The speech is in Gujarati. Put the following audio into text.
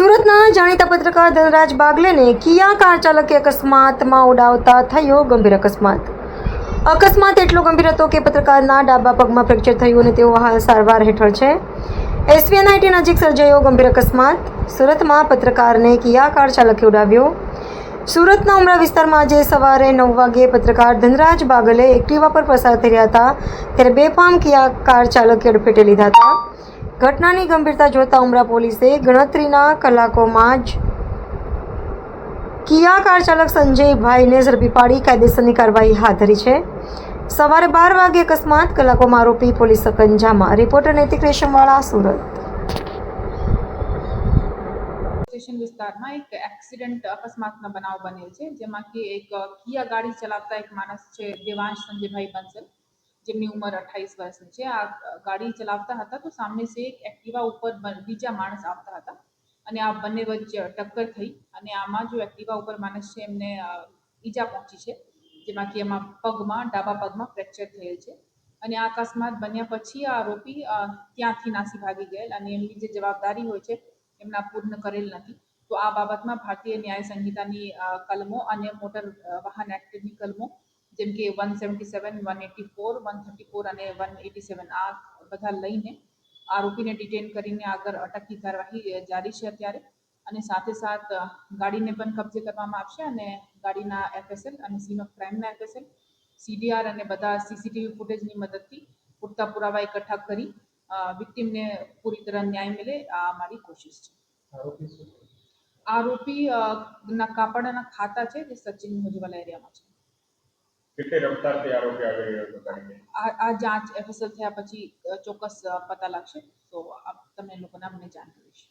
સુરતના જાણીતા પત્રકાર ધનરાજ બાગલેને કિયા કાર ચાલકે અકસ્માતમાં ઉડાવતા થયો ગંભીર અકસ્માત એટલો ગંભીર હતો કે પત્રકારના ડાબા પગમાં ફ્રેક્ચર થયું અને તેઓ હાલ સારવાર હેઠળ છે. એસવીએનઆઈટી નજીક સર્જાયો ગંભીર અકસ્માત. સુરતમાં પત્રકારને કિયા કાર ચાલકે ઉડાવ્યો. સુરતના ઉમરા વિસ્તારમાં આજે સવારે 9 વાગ્યે પત્રકાર ધનરાજ બાગલે એક્ટિવા પર પસાર થઈ રહ્યા હતા ત્યારે બેફામ કિયા કાર ચાલકે અડફેટે લીધા હતા. ઘટનાની ગંભીરતા જોતા ઉમરા પોલીસે ગણતરીના કલાકોમાં જ કિયા કાર ચાલક સંજયભાઈને ઝડપી પાડી કાયદેસરની કાર્યવાહી હાથ ધરી છે. સવારે 12 વાગે અકસ્માત, કલાકોમાં આરોપી પોલીસ સકંજામાં. રિપોર્ટર નૈતિક રેશમવાળા, સુરત. સ્ટેશન વિસ્તારમાં એક એક્સિડન્ટ અકસ્માતનો બનાવ બન્યો છે, જેમાં કે એક કિયા ગાડી ચલાવતા એક માણસ છે, દેવાંશ સંજયભાઈ બંસલ, જેમની ઉંમર 28 વર્ષની છે. આ ગાડી ચલાવતા હતા તો સામને સે એક એક્ટિવા ઉપર બીજા માણસ આવતા હતા અને આ બંને વચ્ચે ટક્કર થઈ અને આમાં જો એક્ટિવા ઉપર માણસ છે એમને ઈજા પહોંચી છે, જેમાં કે એમાં ડાબા પગમાં ફ્રેક્ચર થયેલ છે. અને આ અકસ્માત બન્યા પછી આ આરોપી ત્યાંથી નાસી ભાગી ગયેલ અને એમની જે જવાબદારી હોય છે એમના પૂર્ણ કરેલ નથી. તો આ બાબતમાં ભારતીય ન્યાય સંહિતાની કલમો અને મોટર વાહન એક્ટની કલમો જેમ કે 177, 184, 134 અને 187 આ બધા લઈને આરોપીને ડિટેન કરીને આગળ અટકની કાર્યવાહી જારી છે અત્યારે. અને સાથે સાથ ગાડીને પણ કબજે કરવામાં આવશે અને ગાડીના એફએસએલ અને સીન ઓફ ક્રાઇમના એફએસએલ, સીડીઆર અને બધા સીસીટીવી ફૂટેજની મદદથી પૂરતા પુરાવા એકઠા કરી વિક્ટિમને પૂરી તરહ ન્યાય મળે આ અમારી કોશિશ છે. આરોપી ના કાપડના ખાતા છે જે સચિન મુજવાલા એરિયામાં છે. કેટલી રફતારથી આરોપી આગળ ગયો હતો? આ જાંચ એફએસએલ થયા પછી ચોક્કસ પતા લાગશે, તો તમને લોકોને અમને જાણ કરીશ.